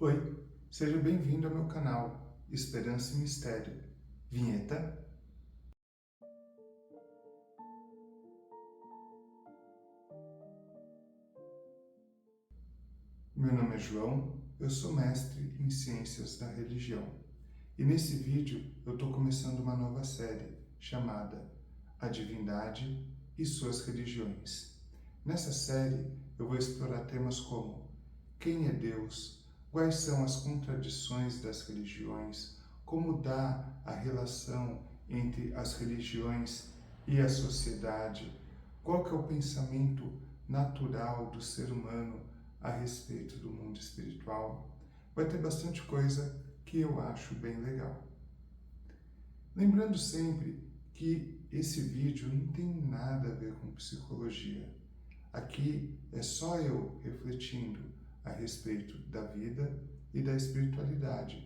Oi, seja bem-vindo ao meu canal Esperança e Mistério. Vinheta. Meu nome é João, eu sou mestre em Ciências da Religião. E nesse vídeo eu estou começando uma nova série chamada A Divindade e Suas Religiões. Nessa série eu vou explorar temas como quem é Deus, quais são as contradições das religiões, como dá a relação entre as religiões e a sociedade, qual que é o pensamento natural do ser humano a respeito do mundo espiritual. Vai ter bastante coisa que eu acho bem legal. Lembrando sempre que esse vídeo não tem nada a ver com psicologia. Aqui é só eu refletindo a respeito da vida e da espiritualidade.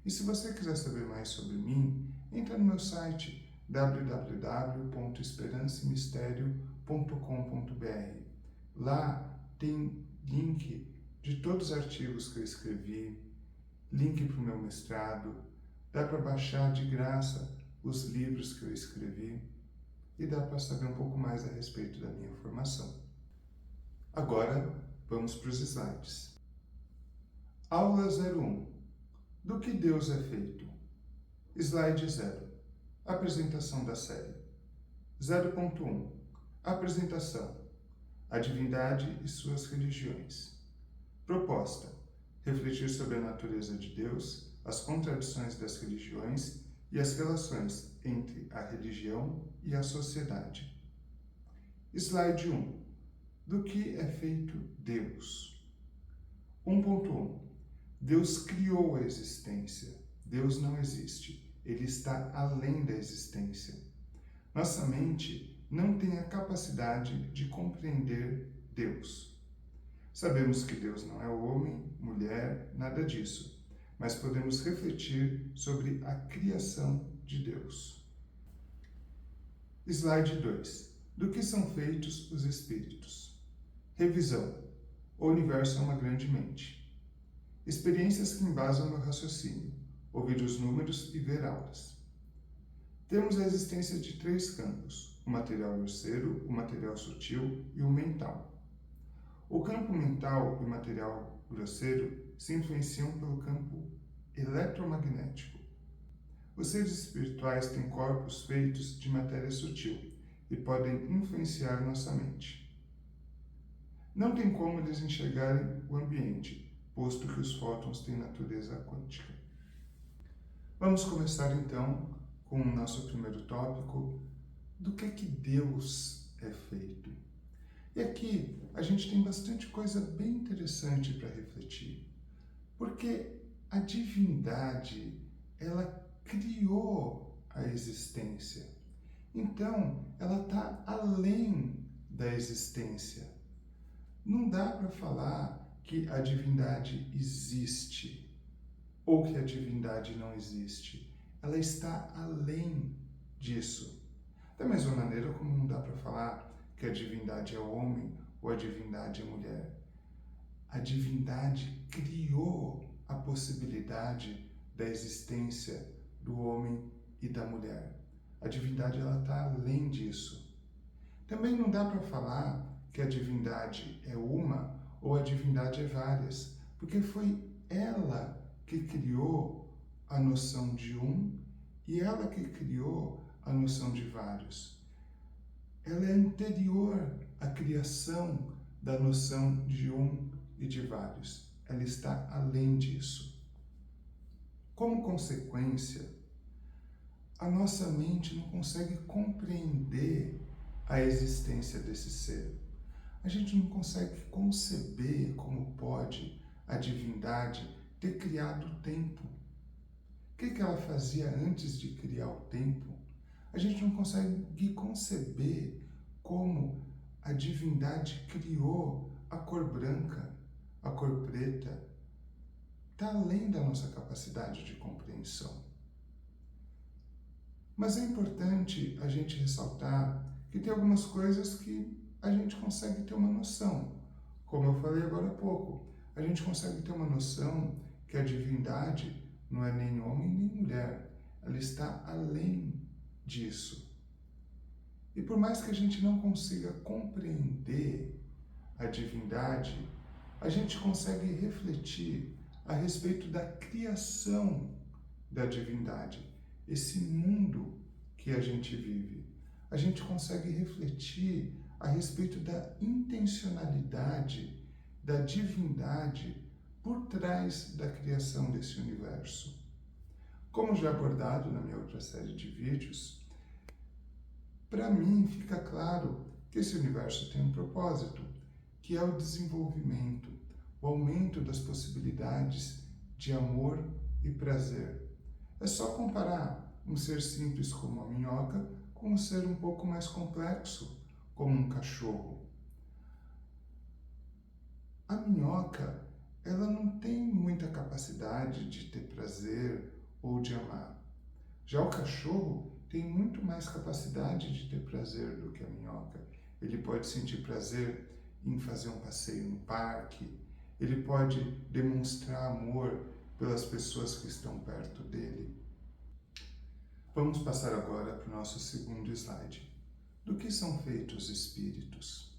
E se você quiser saber mais sobre mim, entra no meu site www.esperancemistério.com.br. Lá tem link de todos os artigos que eu escrevi, link para o meu mestrado, dá para baixar de graça os livros que eu escrevi e dá para saber um pouco mais a respeito da minha formação. Agora, vamos para os slides. Aula 01. Do que Deus é feito? Slide 0. Apresentação da série. 0.1. Apresentação. A divindade e suas religiões. Proposta. Refletir sobre a natureza de Deus, as contradições das religiões e as relações entre a religião e a sociedade. Slide 1. Do que é feito Deus? 1.1. Deus criou a existência. Deus não existe. Ele está além da existência. Nossa mente não tem a capacidade de compreender Deus. Sabemos que Deus não é homem, mulher, nada disso, mas podemos refletir sobre a criação de Deus. Slide 2. Do que são feitos os espíritos? Revisão. O universo é uma grande mente. Experiências que embasam meu raciocínio. Ouvir os números e ver aulas. Temos a existência de 3 campos: o material grosseiro, o material sutil e o mental. O campo mental e o material grosseiro se influenciam pelo campo eletromagnético. Os seres espirituais têm corpos feitos de matéria sutil e podem influenciar nossa mente. Não tem como eles enxergarem o ambiente, posto que os fótons têm natureza quântica. Vamos começar então com o nosso primeiro tópico, do que Deus é feito. E aqui a gente tem bastante coisa bem interessante para refletir, porque a divindade, ela criou a existência. Então, ela está além da existência. Não dá para falar que a divindade existe ou que a divindade não existe. Ela está além disso. Da mesma maneira como não dá para falar que a divindade é homem ou a divindade é mulher. A divindade criou a possibilidade da existência do homem e da mulher. A divindade está além disso. Também não dá para falar que a divindade é uma ou a divindade é várias, porque foi ela que criou a noção de um e ela que criou a noção de vários. Ela é anterior à criação da noção de um e de vários. Ela está além disso. Como consequência, a nossa mente não consegue compreender a existência desse ser. A gente não consegue conceber como pode a divindade ter criado o tempo. O que ela fazia antes de criar o tempo? A gente não consegue conceber como a divindade criou a cor branca, a cor preta. Está além da nossa capacidade de compreensão. Mas é importante a gente ressaltar que tem algumas coisas que a gente consegue ter uma noção. Como eu falei agora há pouco, a gente consegue ter uma noção que a divindade não é nem homem nem mulher, ela está além disso. E por mais que a gente não consiga compreender a divindade, a gente consegue refletir a respeito da criação da divindade, esse mundo que a gente vive. A gente consegue refletir a respeito da intencionalidade da divindade por trás da criação desse universo. Como já abordado na minha outra série de vídeos, para mim fica claro que esse universo tem um propósito, que é o desenvolvimento, o aumento das possibilidades de amor e prazer. É só comparar um ser simples como a minhoca com um ser um pouco mais complexo, como um cachorro. A minhoca, ela não tem muita capacidade de ter prazer ou de amar. Já o cachorro tem muito mais capacidade de ter prazer do que a minhoca. Ele pode sentir prazer em fazer um passeio no parque, ele pode demonstrar amor pelas pessoas que estão perto dele. Vamos passar agora para o nosso segundo slide. Do que são feitos os espíritos?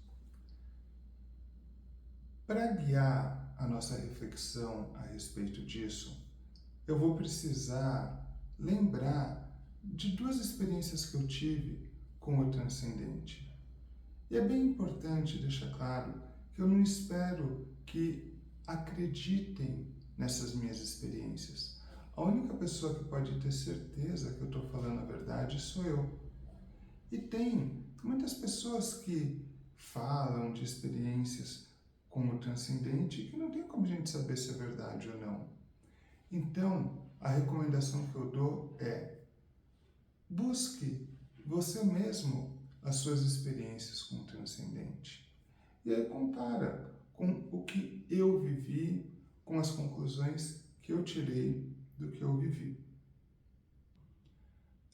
Para guiar a nossa reflexão a respeito disso, eu vou precisar lembrar de duas experiências que eu tive com o transcendente. E é bem importante deixar claro que eu não espero que acreditem nessas minhas experiências. A única pessoa que pode ter certeza que eu estou falando a verdade sou eu. E tem muitas pessoas que falam de experiências com o transcendente que não tem como a gente saber se é verdade ou não. Então, a recomendação que eu dou é: busque você mesmo as suas experiências com o transcendente. E aí compara com o que eu vivi, com as conclusões que eu tirei do que eu vivi.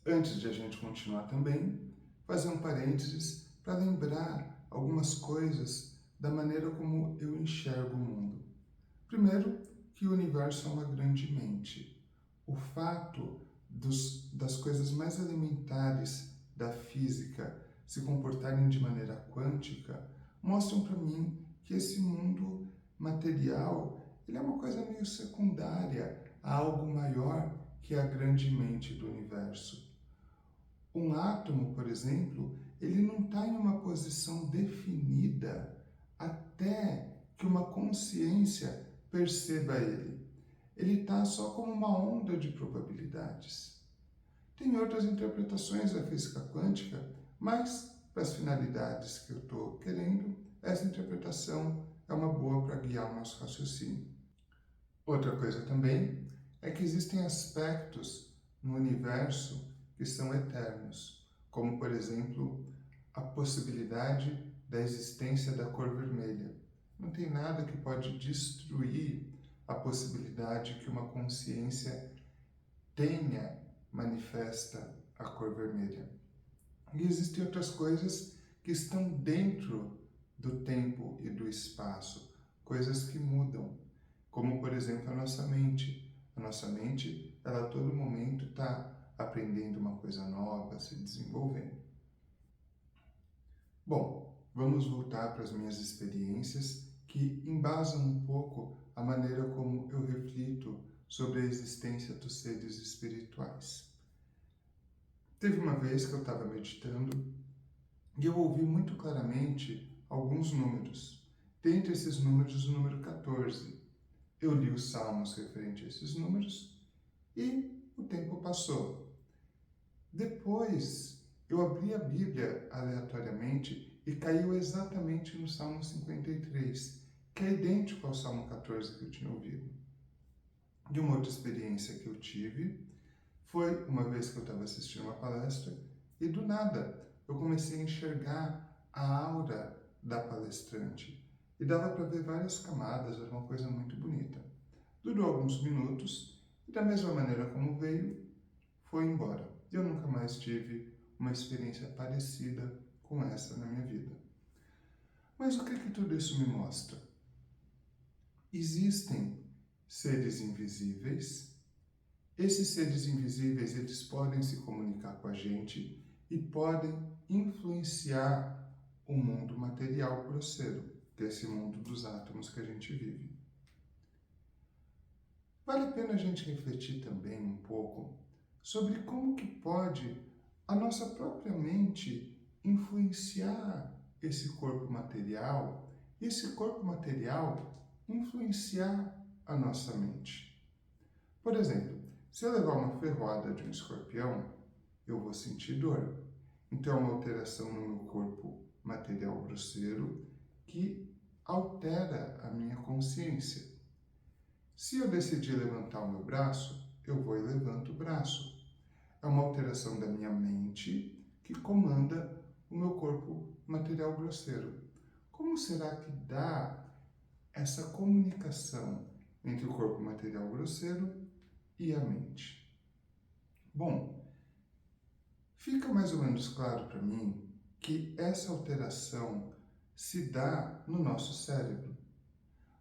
Antes de a gente continuar também, fazer um parênteses para lembrar algumas coisas da maneira como eu enxergo o mundo. Primeiro, que o universo é uma grande mente. O fato das coisas mais elementares da física se comportarem de maneira quântica mostram para mim que esse mundo material ele é uma coisa meio secundária a algo maior que a grande mente do universo. Um átomo, por exemplo, ele não está em uma posição definida até que uma consciência perceba ele. Ele está só como uma onda de probabilidades. Tem outras interpretações da física quântica, mas para as finalidades que eu estou querendo, essa interpretação é uma boa para guiar o nosso raciocínio. Outra coisa também é que existem aspectos no universo que são eternos, como, por exemplo, a possibilidade da existência da cor vermelha. Não tem nada que pode destruir a possibilidade que uma consciência tenha manifesta a cor vermelha. E existem outras coisas que estão dentro do tempo e do espaço, coisas que mudam, como, por exemplo, a nossa mente. A nossa mente, ela a todo momento está aprendendo uma coisa nova, se desenvolvendo. Bom, vamos voltar para as minhas experiências que embasam um pouco a maneira como eu reflito sobre a existência dos seres espirituais. Teve uma vez que eu estava meditando e eu ouvi muito claramente alguns números. Dentre esses números, o número 14. Eu li os salmos referentes a esses números e o tempo passou. Depois, eu abri a Bíblia aleatoriamente e caiu exatamente no Salmo 53, que é idêntico ao Salmo 14 que eu tinha ouvido. E uma outra experiência que eu tive foi uma vez que eu estava assistindo uma palestra e do nada eu comecei a enxergar a aura da palestrante e dava para ver várias camadas, era uma coisa muito bonita. Durou alguns minutos e da mesma maneira como veio, foi embora. Eu nunca mais tive uma experiência parecida com essa na minha vida. Mas o que tudo isso me mostra? Existem seres invisíveis. Esses seres invisíveis, eles podem se comunicar com a gente e podem influenciar o mundo material grosseiro, que é esse mundo dos átomos que a gente vive. Vale a pena a gente refletir também um pouco sobre como que pode a nossa própria mente influenciar esse corpo material e esse corpo material influenciar a nossa mente. Por exemplo, se eu levar uma ferroada de um escorpião, eu vou sentir dor. Então é uma alteração no meu corpo material grosseiro que altera a minha consciência. Se eu decidir levantar o meu braço, eu vou e levanto o braço. É uma alteração da minha mente que comanda o meu corpo material grosseiro. Como será que dá essa comunicação entre o corpo material grosseiro e a mente? Bom, fica mais ou menos claro para mim que essa alteração se dá no nosso cérebro.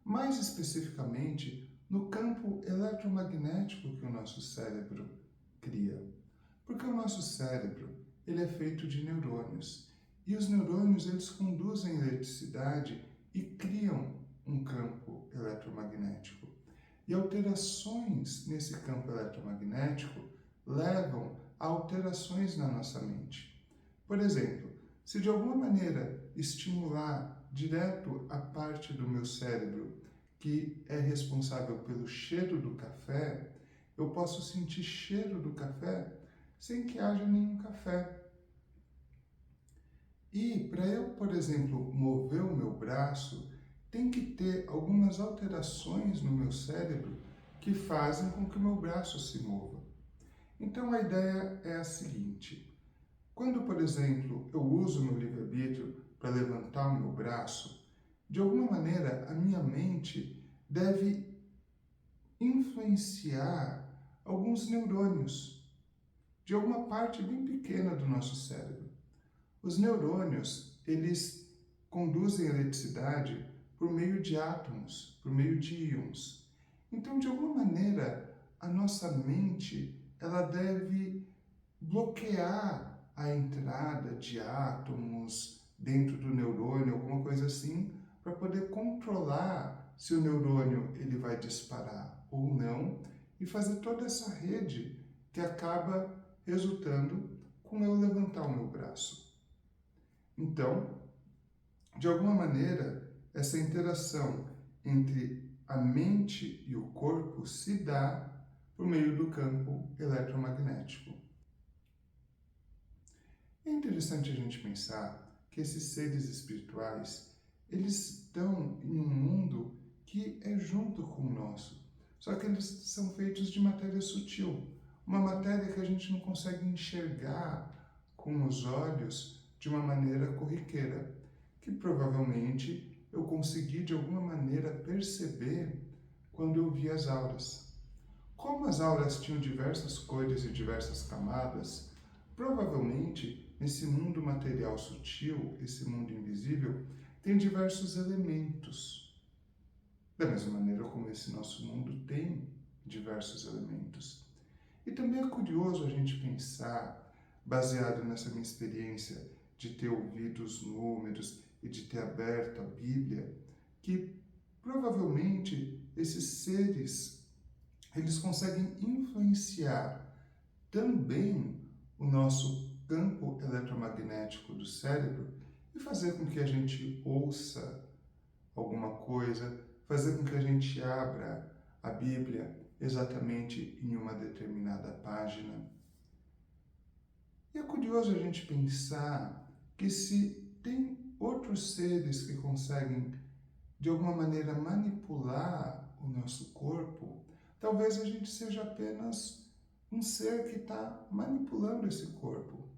Mais especificamente, no campo eletromagnético que o nosso cérebro cria. Porque o nosso cérebro, ele é feito de neurônios. E os neurônios, eles conduzem eletricidade e criam um campo eletromagnético. E alterações nesse campo eletromagnético levam a alterações na nossa mente. Por exemplo, se de alguma maneira estimular direto a parte do meu cérebro que é responsável pelo cheiro do café, eu posso sentir cheiro do café sem que haja nenhum café. E para eu, por exemplo, mover o meu braço, tem que ter algumas alterações no meu cérebro que fazem com que o meu braço se mova. Então a ideia é a seguinte: quando, por exemplo, eu uso o meu livre-arbítrio para levantar o meu braço, de alguma maneira a minha mente deve influenciar alguns neurônios de alguma parte bem pequena do nosso cérebro. Os neurônios, eles conduzem eletricidade por meio de átomos, por meio de íons. Então, de alguma maneira, a nossa mente, ela deve bloquear a entrada de átomos dentro do neurônio, alguma coisa assim, para poder controlar se o neurônio ele vai disparar ou não e fazer toda essa rede que acaba resultando com eu levantar o meu braço. Então, de alguma maneira, essa interação entre a mente e o corpo se dá por meio do campo eletromagnético. É interessante a gente pensar que esses seres espirituais, eles estão em um mundo que é junto com o nosso, só que eles são feitos de matéria sutil, uma matéria que a gente não consegue enxergar com os olhos de uma maneira corriqueira, que provavelmente eu consegui de alguma maneira perceber quando eu vi as auras. Como as auras tinham diversas cores e diversas camadas, provavelmente nesse mundo material sutil, esse mundo invisível, tem diversos elementos. Da mesma maneira como esse nosso mundo tem diversos elementos. E também é curioso a gente pensar, baseado nessa minha experiência de ter ouvido os números e de ter aberto a Bíblia, que provavelmente esses seres, eles conseguem influenciar também o nosso campo eletromagnético do cérebro e fazer com que a gente ouça alguma coisa, fazer com que a gente abra a Bíblia exatamente em uma determinada página. E é curioso a gente pensar que se tem outros seres que conseguem de alguma maneira manipular o nosso corpo, talvez a gente seja apenas um ser que está manipulando esse corpo,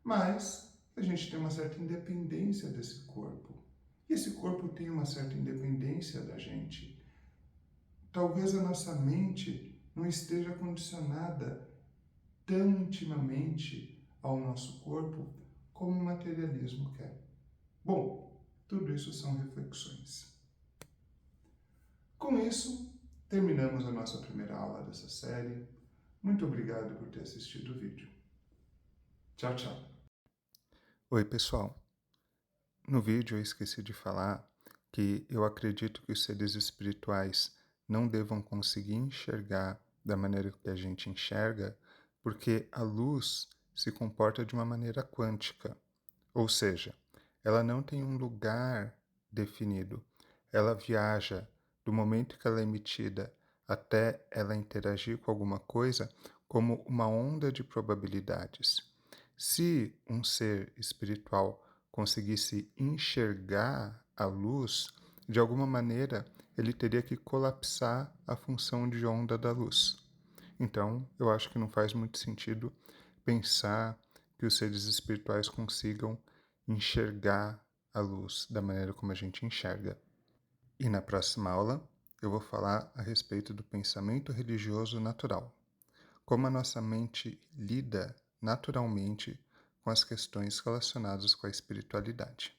mas a gente tem uma certa independência desse corpo. E esse corpo tem uma certa independência da gente. Talvez a nossa mente não esteja condicionada tão intimamente ao nosso corpo como o materialismo quer. Bom, tudo isso são reflexões. Com isso, terminamos a nossa primeira aula dessa série. Muito obrigado por ter assistido o vídeo. Tchau, tchau. Oi, pessoal. No vídeo eu esqueci de falar que eu acredito que os seres espirituais não devam conseguir enxergar da maneira que a gente enxerga, porque a luz se comporta de uma maneira quântica, ou seja, ela não tem um lugar definido. Ela viaja do momento que ela é emitida até ela interagir com alguma coisa como uma onda de probabilidades. Se um ser espiritual conseguisse enxergar a luz, de alguma maneira ele teria que colapsar a função de onda da luz. Então, eu acho que não faz muito sentido pensar que os seres espirituais consigam enxergar a luz da maneira como a gente enxerga. E na próxima aula, eu vou falar a respeito do pensamento religioso natural. Como a nossa mente lida naturalmente com as questões relacionadas com a espiritualidade.